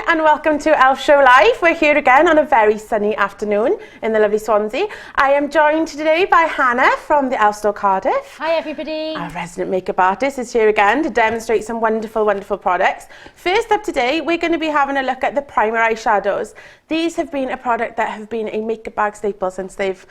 and welcome to e.l.f. Show Live. We're here again on a very sunny afternoon in the lovely Swansea. I am joined today by Hannah from the e.l.f. store Cardiff. Hi everybody. Our resident makeup artist is here again to demonstrate some wonderful products. First up today, we're going to be having a look at the primer eyeshadows. These have been a product that have been a makeup bag staple since they've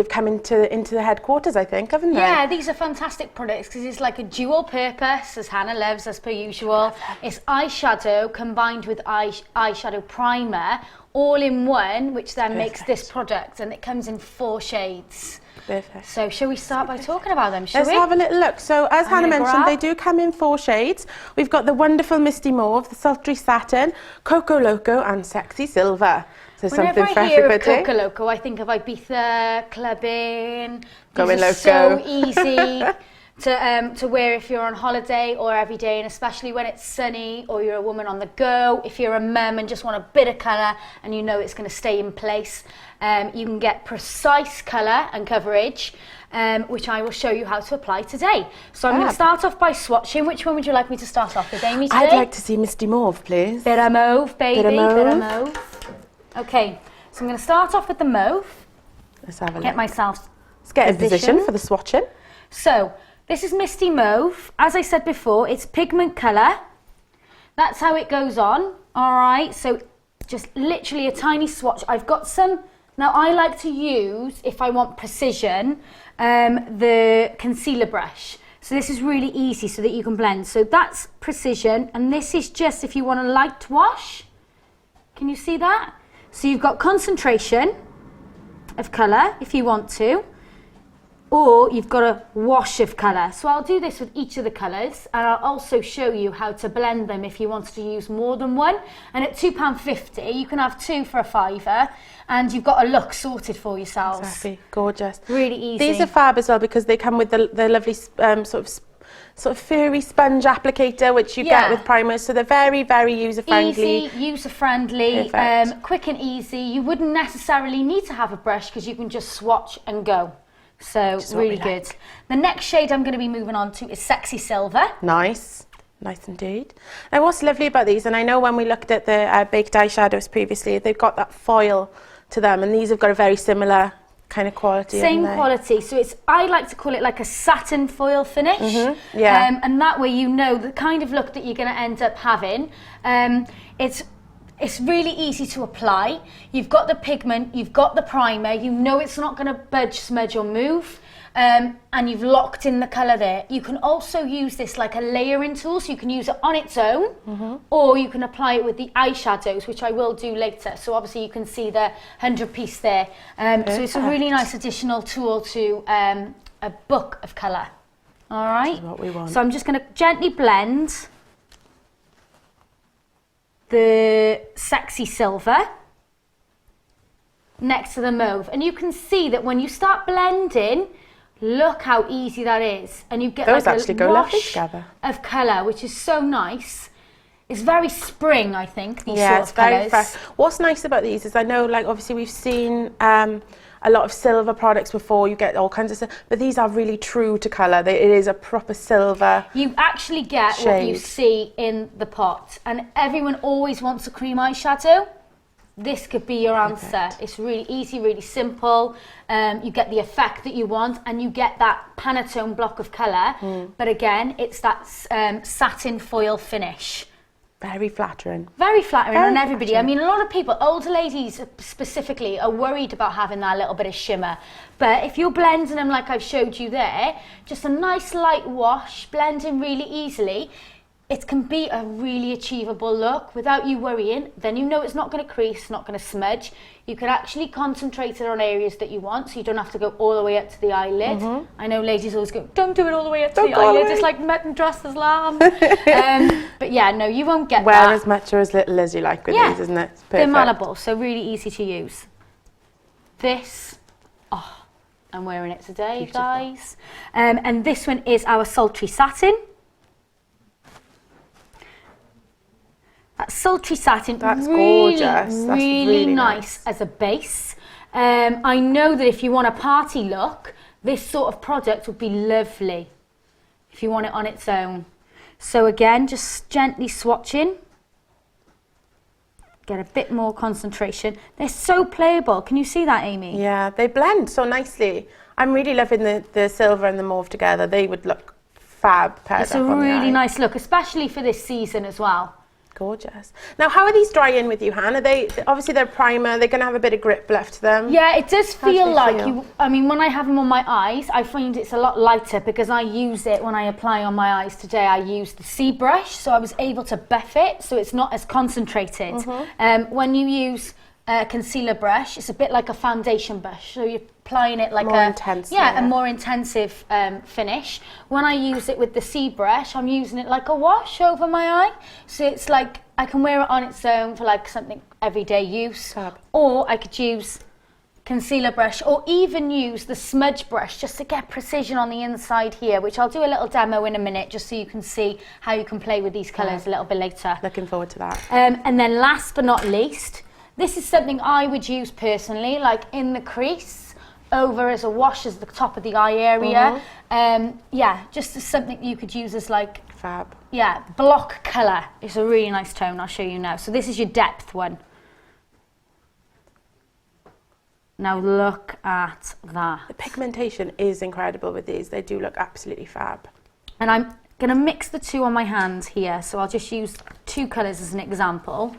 come into the headquarters, I think, haven't they? Yeah, these are fantastic products because it's like a dual purpose, as Hannah loves, as per usual. It's eyeshadow combined with eyeshadow primer, all in one, which then makes this product, and it comes in 4 shades. Perfect. So shall we start by talking about them, Let's have a little look. So as Hannah mentioned, they do come in 4 shades. We've got the wonderful Misty Mauve, the Sultry Satin, Coco Loco and Sexy Silver. So whenever I hear of Coco Loco, I think of Ibiza, clubbing. Going loco. So easy to wear if you're on holiday or every day, and especially when it's sunny or you're a woman on the go. If you're a mum and just want a bit of colour and you know it's going to stay in place, you can get precise colour and coverage, which I will show you how to apply today. So I'm going to start off by swatching. Which one would you like me to start off with, Amy, today? I'd like to see Misty Mauve, please. Bit of mauve, baby. Bit of mauve. Okay, so I'm going to start off with the mauve. Let's have a look. Get myself Let's get in position for the swatching. So, this is Misty Mauve. As I said before, it's pigment colour. That's how it goes on. Alright, so just literally a tiny swatch. I've got some, now I like to use, if I want precision, the concealer brush. So this is really easy so that you can blend. So that's precision, and this is just if you want a light wash. Can you see that? So you've got concentration of colour if you want to, or you've got a wash of colour. So I'll do this with each of the colours, and I'll also show you how to blend them if you wanted to use more than one. And at £2.50 you can have 2 for a £5, and you've got a look sorted for yourselves. Exactly, gorgeous. Really easy. These are fab as well because they come with the lovely sort of furry sponge applicator which you get with primers, so they're very, very user-friendly. Easy, user-friendly, quick and easy. You wouldn't necessarily need to have a brush because you can just swatch and go. So really good. The next shade I'm going to be moving on to is Sexy Silver. Nice. Nice indeed. Now what's lovely about these, and I know when we looked at the baked eyeshadows previously, they've got that foil to them, and these have got a very similar kind of quality. Same quality. So it's, I like to call it like a satin foil finish. Yeah. And that way you know the kind of look that you're going to end up having. It's really easy to apply. You've got the pigment, you've got the primer, you know it's not going to budge, smudge or move, and you've locked in the colour there. You can also use this like a layering tool, so you can use it on its own, or you can apply it with the eyeshadows, which I will do later. So obviously you can see the 100 piece there. So it's a really nice additional tool to a book of colour. All right. What we want. So I'm just going to gently blend the Sexy Silver next to the mauve, and you can see that when you start blending, look how easy that is, and you get those like actually a go lovely wash together of colour, which is so nice. It's very spring, I think, these yeah, sort of colours. very fresh. What's nice about these is I know, like, obviously we've seen a lot of silver products before, you get all kinds of stuff, but these are really true to colour. It is a proper silver. You actually get shade. what you see in the pot, and everyone always wants a cream eyeshadow. This could be your answer. It's really easy, really simple. You get the effect that you want, and you get that Pantone block of colour, but again, it's that satin foil finish. Very flattering. Very flattering on everybody. Flattering. I mean, a lot of people, older ladies specifically, are worried about having that little bit of shimmer. But if you're blending them like I've showed you there, just a nice light wash, blending really easily, it can be a really achievable look without you worrying. Then you know it's not going to crease, not going to smudge. You can actually concentrate it on areas that you want, so you don't have to go all the way up to the eyelid. I know ladies always go, don't do it all the way up to the eyelid, it's like mutton dressed lamb. But yeah, no, you won't get Wear that. as much or as little as you like with these, isn't it? It's perfect. They're malleable, so really easy to use. This, I'm wearing it today, beautiful. Guys. And this one is our Sultry Satin. That sultry satin, that's really, gorgeous. That's really nice as a base. I know that if you want a party look, this sort of product would be lovely if you want it on its own. So again, just gently swatching get a bit more concentration. They're so playable. Can you see that, Amy? Yeah, they blend so nicely. I'm really loving the silver and the mauve together. They would look fab paired It's up a on the really eye. nice look, especially for this season as well. Gorgeous. Now, how are these drying with you, Han? Are they, obviously they're primer, they're going to have a bit of grip left to them. Yeah, it does How do feel they like feel? you, I mean, when I have them on my eyes, I find it's a lot lighter because I use it when I apply on my eyes today. I use the C brush, so I was able to buff it, so it's not as concentrated. When you use a concealer brush, it's a bit like a foundation brush, so you're applying it like More intense, yeah. a more intensive finish. When I use it with the C brush, I'm using it like a wash over my eye, so it's like I can wear it on its own for like something everyday use, Fab. or I could use concealer brush or even use the smudge brush just to get precision on the inside here, which I'll do a little demo in a minute just so you can see how you can play with these colours a little bit later. Looking forward to that. And then last but not least, this is something I would use personally, like in the crease, over as a wash as the top of the eye area. Yeah, just as something you could use as like, Fab. yeah, block colour. It's a really nice tone, I'll show you now. So this is your depth one. Now look at that. The pigmentation is incredible with these. They do look absolutely fab. And I'm going to mix the two on my hand here, so I'll just use two colours as an example.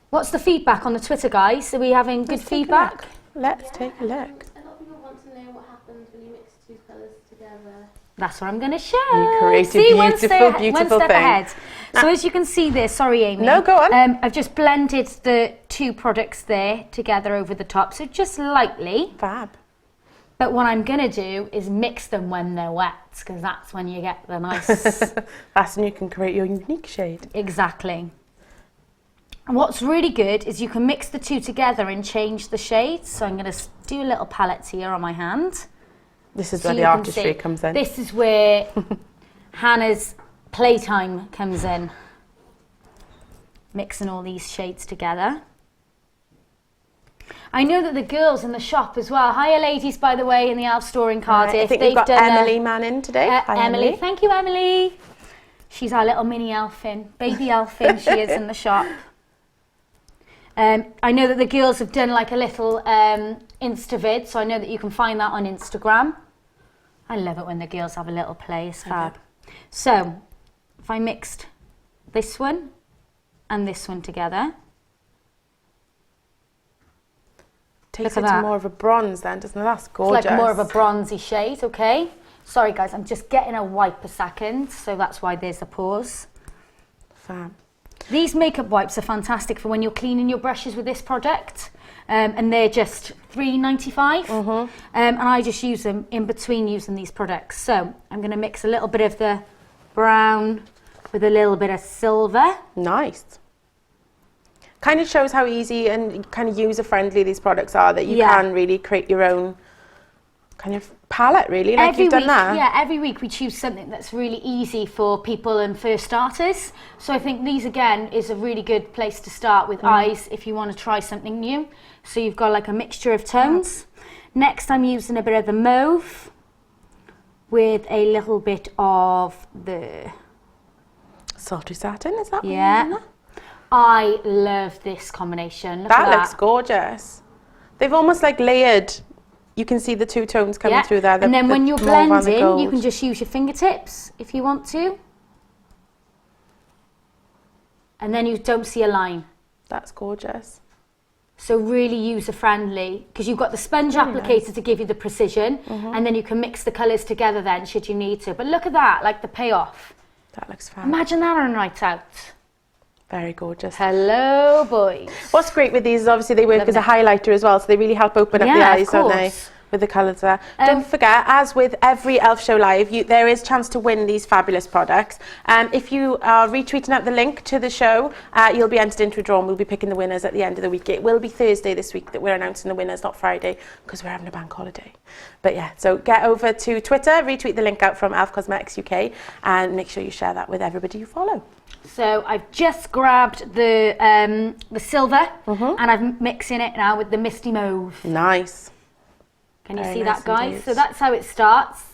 What's the feedback on the Twitter, guys? Are we having good feedback? Let's take a look. A lot of people want to know what happens when you mix two colours together. That's what I'm going to show. You created See, one beautiful, step beautiful thing. ahead. So as you can see there, sorry Amy. No, go on. I've just blended the two products there together over the top, so just lightly. Fab. But what I'm going to do is mix them when they're wet, because that's when you get the nice... That's when you can create your unique shade. Exactly. And what's really good is you can mix the two together and change the shades. So I'm going to do a little palette here on my hand. This is So where the you can artistry see. comes in. This is where Hannah's playtime comes in. Mixing all these shades together. I know that the girls in the shop as well. Hiya ladies, by the way, in the e.l.f. store in Cardiff. I think They've we've got done Emily Man in today. Hi, Emily. Thank you, Emily. She's our little mini elfin, baby elfin she is in the shop. I know that the girls have done like a little Insta vid, so I know that you can find that on Instagram. I love it when the girls have a little play, it's fab. So, if I mixed this one and this one together. Takes Look it at to that. more of a bronze then, doesn't it? That's It's gorgeous. like more of a bronzy shade, okay? Sorry guys, I'm just getting a wipe a second, so that's why there's a pause. Fab. These makeup wipes are fantastic for when you're cleaning your brushes with this product, and they're just £3.95. And I just use them in between using these products. So I'm going to mix a little bit of the brown with a little bit of silver. Nice. Kind of shows how easy and kind of user-friendly these products are, that you Yeah. can really create your own kind of palette, really, like you've done week, that. Yeah, every week we choose something that's really easy for people and first starters. So I think these again is a really good place to start with eyes if you want to try something new. So you've got like a mixture of tones. Next I'm using a bit of the mauve with a little bit of the... Sultry satin, is that what Yeah. you're doing? I love this combination. Look That at looks gorgeous. They've almost like layered. You can see the two tones coming through there. And then when you're mauve and the blending, you gold. can just use your fingertips if you want to. And then you don't see a line. That's gorgeous. So really user friendly, because you've got the sponge applicator to give you the precision, and then you can mix the colours together then should you need to. But look at that, like the payoff. That looks fab. Imagine that on a night out. Very gorgeous. Hello boys. What's great with these is obviously they work as a highlighter as well, so they really help open up the Yeah, of eyes, don't they? course. With the colours there. Don't forget, as with every e.l.f. show live, there is chance to win these fabulous products. If you are retweeting out the link to the show, you'll be entered into a draw and we'll be picking the winners at the end of the week. It will be Thursday this week that we're announcing the winners, not Friday, because we're having a bank holiday. But yeah, so get over to Twitter, retweet the link out from e.l.f. Cosmetics UK, and make sure you share that with everybody you follow. So I've just grabbed the silver and I'm mixing it now with the misty mauve. Nice. Can you Very see nice that, guys? indeed. So that's how it starts,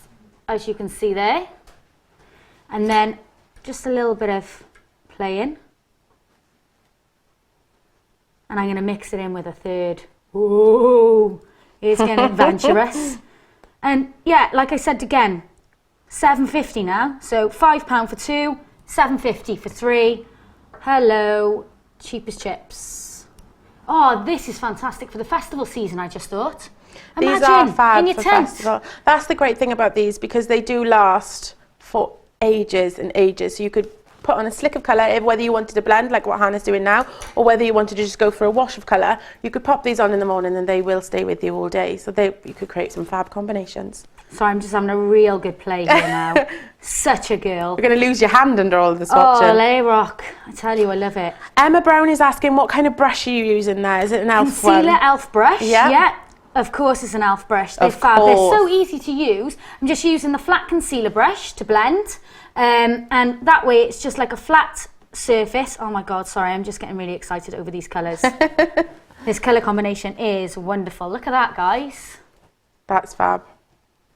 as you can see there. And then just a little bit of playing. and I'm going to mix it in with a third. Ooh, it's getting adventurous. And yeah, like I said again, £7.50 now. So £5 for 2, £7.50 for 3. Hello, cheap as chips. Oh, this is fantastic for the festival season, I just thought. These are fab for festival. That's the great thing about these, because they do last for ages and ages. So you could put on a slick of colour, whether you wanted to blend like what Hannah's doing now, or whether you wanted to just go for a wash of colour, you could pop these on in the morning and they will stay with you all day. So you could create some fab combinations. Sorry, I'm just having a real good play here now. Such a girl. You're going to lose your hand under all of the swatching. Oh, lay rock. I tell you, I love it. Emma Brown is asking, what kind of brush are you using there? Is it an e.l.f. one? Concealer e.l.f. brush. Yeah. Yeah. Of course it's an e.l.f. brush. They're fab. They're so easy to use. I'm just using the flat concealer brush to blend. And that way it's just like a flat surface. Oh my God, sorry, I'm just getting really excited over these colours. This colour combination is wonderful. Look at that, guys. That's fab.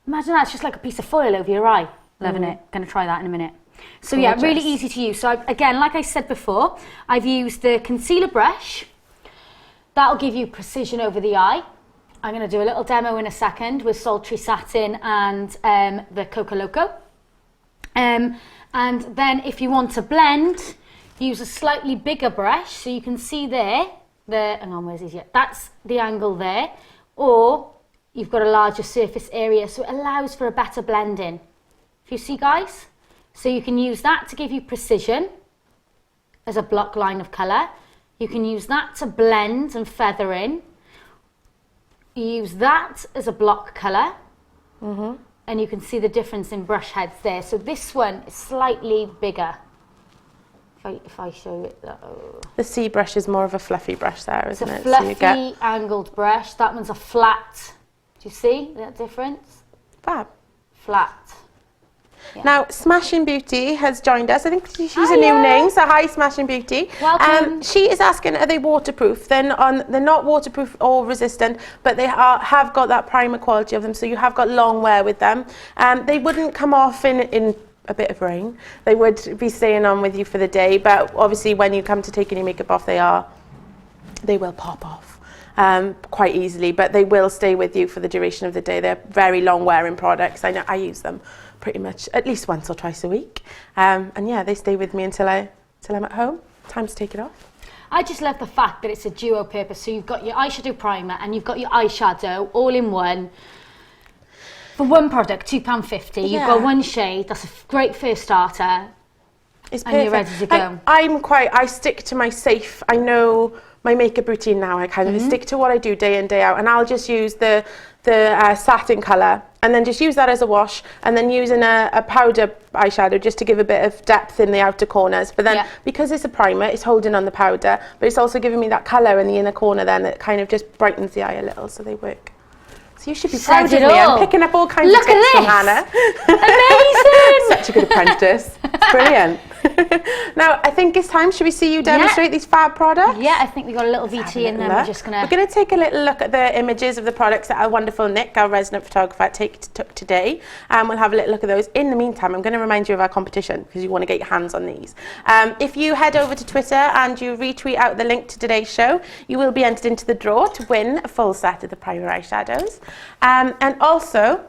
Imagine that's just like a piece of foil over your eye. Loving it. Going to try that in a minute. So yeah, really easy to use. So again, like I said before, I've used the concealer brush. That'll give you precision over the eye. I'm going to do a little demo in a second with Sultry Satin and the Coco Loco. And then if you want to blend, use a slightly bigger brush. So you can see there, hang on, where's easier? That's the angle there. Or you've got a larger surface area, so it allows for a better blending. If you see, guys? So you can use that to give you precision as a block line of colour. You can use that to blend and feather in. You use that as a block colour. And you can see the difference in brush heads there. So this one is slightly bigger. If I show it, the C brush is more of a fluffy brush there, isn't it? It's a fluffy, angled brush. That one's a flat. Do you see that difference? Fab. Flat. Yeah. Now, Smashing Beauty has joined us. I think she's a new name, so hi, Smashing Beauty. Welcome. She is asking, are they waterproof? They're not waterproof or resistant, but they have got that primer quality of them, so you have got long wear with them. They wouldn't come off in a bit of rain. They would be staying on with you for the day, but obviously when you come to taking your makeup off, they will pop off quite easily, but they will stay with you for the duration of the day. They're very long wearing products. I know I use them pretty much at least once or twice a week, and yeah, they stay with me until I'm at home. Time to take it off. I just love the fact that it's a duo purpose. So you've got your eyeshadow primer and you've got your eyeshadow all in one. For one product, £2.50. You've got one shade. That's a great first starter. It's perfect. And you're ready to go. I stick to my safe. I know my makeup routine now. I kind of stick to what I do day in, day out, and I'll just use the satin colour and then just use that as a wash, and then using a powder eyeshadow just to give a bit of depth in the outer corners. But then because it's a primer, it's holding on the powder, but it's also giving me that colour in the inner corner then that kind of just brightens the eye a little, so they work. So you should be proud of me. I'm picking up all kinds of tips from Hannah. Amazing! Such a good apprentice. It's brilliant. Now, I think it's time. Should we see you demonstrate these fab products? Yeah, I think we got a little VT in there. We're going to take a little look at the images of the products that our wonderful Nick, our resident photographer, took today. We'll have a little look at those. In the meantime, I'm going to remind you of our competition because you want to get your hands on these. If you head over to Twitter and you retweet out the link to today's show, you will be entered into the draw to win a full set of the primer eyeshadows. And also,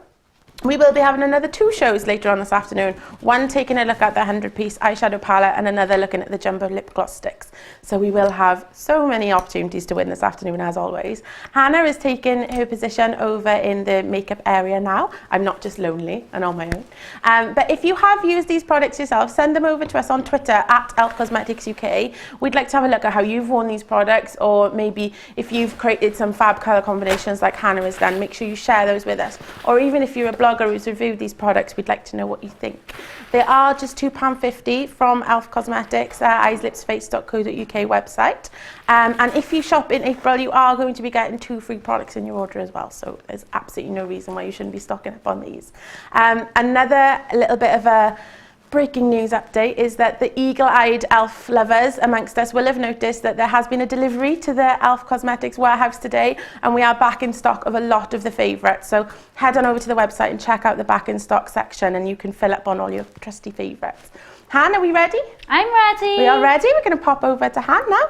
we will be having another 2 shows later on this afternoon. One taking a look at the 100-piece eyeshadow palette and another looking at the jumbo lip gloss sticks. So we will have so many opportunities to win this afternoon, as always. Hannah is taking her position over in the makeup area now. I'm not just lonely and on my own. But if you have used these products yourself, send them over to us on Twitter at e.l.f. Cosmetics UK. We'd like to have a look at how you've worn these products, or maybe if you've created some fab colour combinations like Hannah has done, make sure you share those with us. Or even if you're a blogger who's reviewed these products, we'd like to know what you think. They are just £2.50 from e.l.f. Cosmetics, eyeslipsface.co.uk website. And if you shop in April, you are going to be getting 2 free products in your order as well. So there's absolutely no reason why you shouldn't be stocking up on these. Another little bit of a breaking news update is that the eagle-eyed e.l.f. lovers amongst us will have noticed that there has been a delivery to the e.l.f. Cosmetics warehouse today, and we are back in stock of a lot of the favourites. So head on over to the website and check out the back in stock section, and you can fill up on all your trusty favourites. Han, are we ready? I'm ready. We are ready. We're going to pop over to Han now.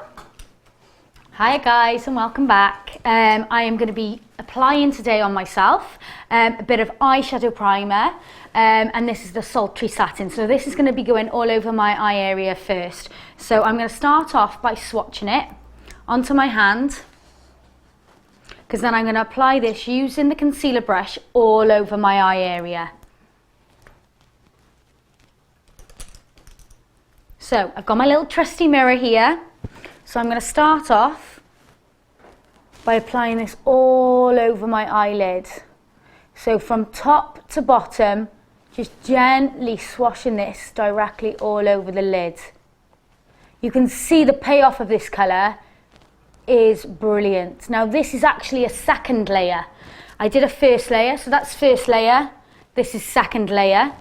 Hi guys and welcome back. I am going to be applying today on myself a bit of eyeshadow primer and this is the sultry satin. So this is going to be going all over my eye area first. So I'm going to start off by swatching it onto my hand, because then I'm going to apply this using the concealer brush all over my eye area. So I've got my little trusty mirror here. So I'm going to start off by applying this all over my eyelid. So from top to bottom, just gently swashing this directly all over the lid. You can see the payoff of this colour is brilliant. Now this is actually a second layer. I did a first layer, so that's first layer. This is second layer.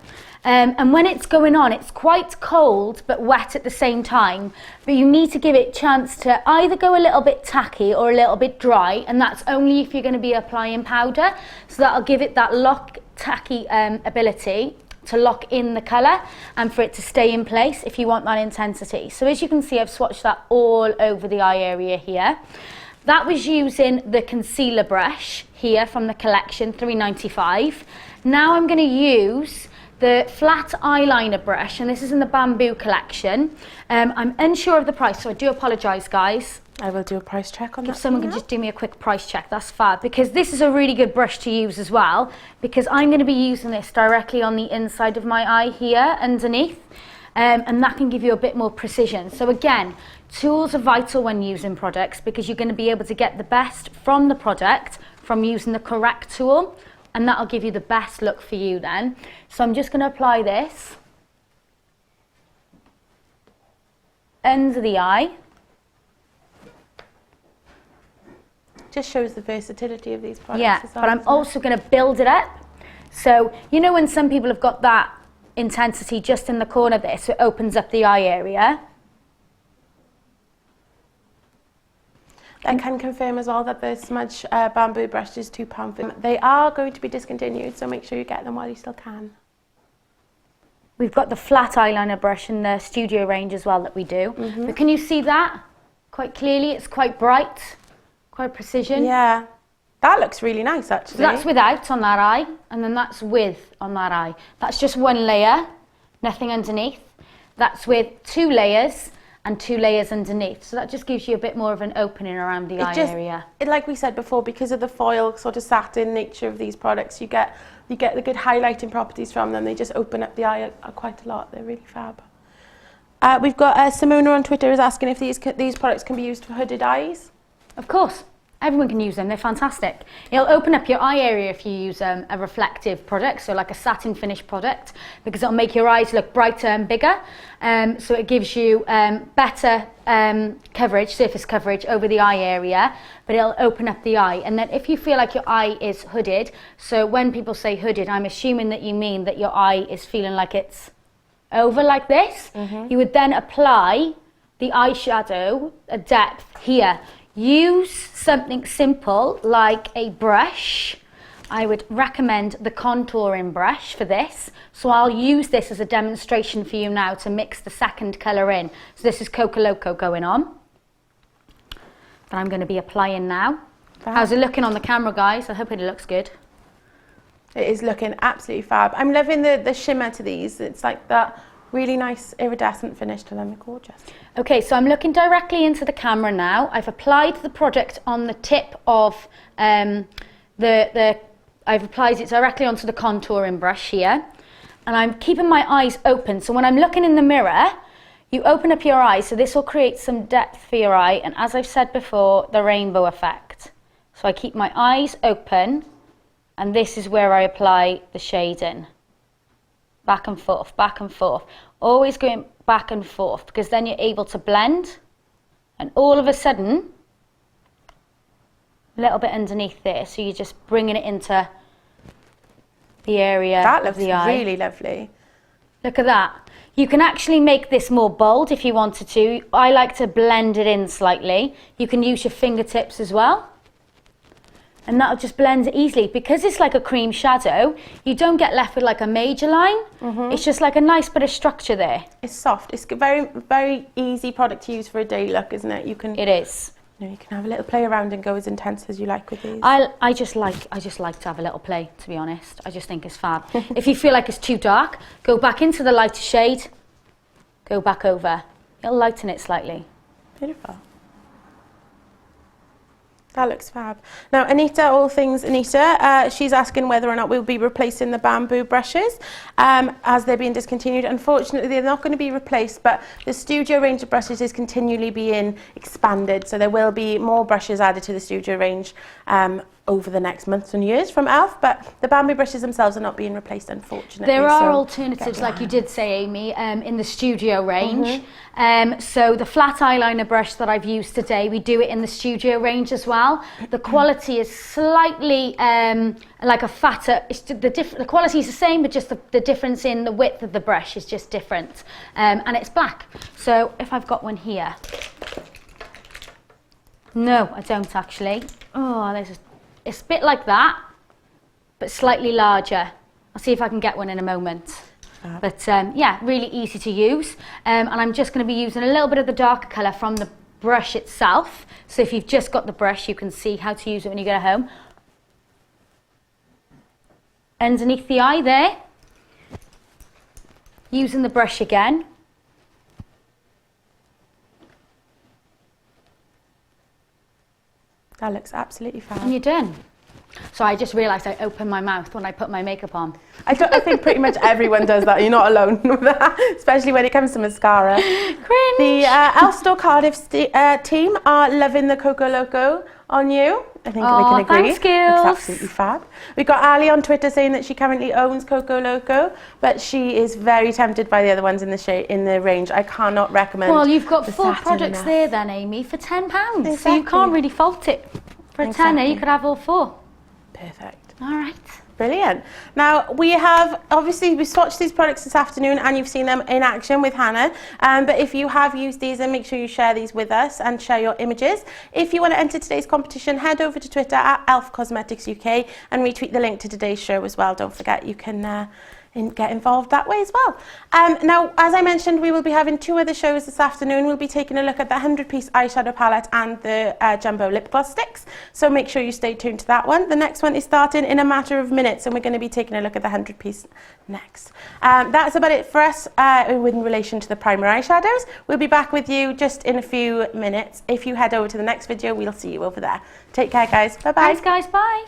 And when it's going on, it's quite cold but wet at the same time, but you need to give it a chance to either go a little bit tacky or a little bit dry, and that's only if you're going to be applying powder, so that'll give it that tacky ability to lock in the colour and for it to stay in place if you want that intensity. So as you can see, I've swatched that all over the eye area here. That was using the concealer brush here from the collection, £3.95. Now I'm going to use the flat eyeliner brush, and this is in the bamboo collection. I'm unsure of the price, so I do apologise guys. I will do a price check on that. If someone can just do me a quick price check, that's fab, because this is a really good brush to use as well, because I'm going to be using this directly on the inside of my eye here underneath, and that can give you a bit more precision. So again, tools are vital when using products, because you're going to be able to get the best from the product from using the correct tool, and that'll give you the best look for you then. So I'm just going to apply this under the eye. Just shows the versatility of these products. Yeah, as well, but I'm also going to build it up. So you know when some people have got that intensity just in the corner there, so it opens up the eye area. I can confirm as well that the smudge bamboo brush is £2. They are going to be discontinued, so make sure you get them while you still can. We've got the flat eyeliner brush in the studio range as well that we do. But can you see that quite clearly? It's quite bright, quite precision. Yeah, that looks really nice actually. So that's without on that eye, and then that's with on that eye. That's just one layer, nothing underneath. That's with 2 layers and 2 layers underneath. So that just gives you a bit more of an opening around the eye area. Like we said before, because of the foil sort of satin nature of these products, you get the good highlighting properties from them. They just open up the eye quite a lot. They're really fab. We've got Simona on Twitter is asking if these products can be used for hooded eyes. Of course. Everyone can use them, they're fantastic. It'll open up your eye area if you use a reflective product, so like a satin finish product, because it'll make your eyes look brighter and bigger. So it gives you better coverage, surface coverage over the eye area, but it'll open up the eye. And then if you feel like your eye is hooded, so when people say hooded, I'm assuming that you mean that your eye is feeling like it's over like this. You would then apply the eyeshadow, a depth here. Use something simple like a brush. I would recommend the contouring brush for this. So I'll use this as a demonstration for you now to mix the second colour in. So this is Coco Loco going on, that I'm going to be applying now. How's it looking on the camera, guys? I hope it looks good. It is looking absolutely fab. I'm loving the shimmer to these. It's like that really nice iridescent finish to them. They're gorgeous. Okay, so I'm looking directly into the camera now. I've applied the product on the tip of I've applied it directly onto the contouring brush here, and I'm keeping my eyes open. So when I'm looking in the mirror, you open up your eyes, so this will create some depth for your eye, and as I've said before, the rainbow effect. So I keep my eyes open, and this is where I apply the shading. Back and forth, always going back and forth, because then you're able to blend, and all of a sudden a little bit underneath there, so you're just bringing it into the area of the eye. That looks really lovely. Look at that. You can actually make this more bold if you wanted to. I like to blend it in slightly. You can use your fingertips as well, and that'll just blend it easily. Because it's like a cream shadow, you don't get left with like a major line. It's just like a nice bit of structure there. It's soft. It's a very, very easy product to use for a day look, isn't it? It is. You know, you can have a little play around and go as intense as you like with these. I just like to have a little play, to be honest. I just think it's fab. If you feel like it's too dark, go back into the lighter shade, go back over. It'll lighten it slightly. Beautiful. That looks fab. Now, Anita, all things Anita, she's asking whether or not we'll be replacing the bamboo brushes as they're being discontinued. Unfortunately, they're not going to be replaced, but the studio range of brushes is continually being expanded. So there will be more brushes added to the studio range over the next months and years from e.l.f. But the bamboo brushes themselves are not being replaced, unfortunately. There are alternatives, like you did say, Amy, in the studio range. So the flat eyeliner brush that I've used today, we do it in the studio range as well. The quality is slightly like a fatter, the quality is the same, but just the difference in the width of the brush is just different. And it's black. So if I've got one here. No, I don't actually. Oh, it's a bit like that, but slightly larger. I'll see if I can get one in a moment. But yeah, really easy to use. And I'm just going to be using a little bit of the darker colour from the brush itself. So if you've just got the brush, you can see how to use it when you get home. Underneath the eye there. Using the brush again. That looks absolutely fab. And you're done. So I just realised I opened my mouth when I put my makeup on. I think pretty much everyone does that. You're not alone with that, especially when it comes to mascara. Cringe. The e.l.f. Store Cardiff team are loving the Coco Loco on you. I think we can agree. Thanks, girls. It's absolutely fab. We've got Ali on Twitter saying that she currently owns Coco Loco, but she is very tempted by the other ones in the range. I cannot recommend. Well, you've got 4 Satin products enough. there then, Amy, for £10. Exactly. So you can't really fault it. For a tenner, you could have all 4. Perfect. All right. Brilliant. Now, we swatched these products this afternoon and you've seen them in action with Hannah. But if you have used these, then make sure you share these with us and share your images. If you want to enter today's competition, head over to Twitter at e.l.f. Cosmetics UK and retweet the link to today's show as well. Don't forget, you can get involved that way as well. Now, as I mentioned, we will be having 2 other shows this afternoon. We'll be taking a look at the 100-piece eyeshadow palette and the jumbo lip gloss sticks. So make sure you stay tuned to that one. The next one is starting in a matter of minutes, and we're going to be taking a look at the 100-piece next. That's about it for us in relation to the primer eyeshadows. We'll be back with you just in a few minutes. If you head over to the next video, we'll see you over there. Take care, guys. Bye-bye. Thanks, guys. Bye.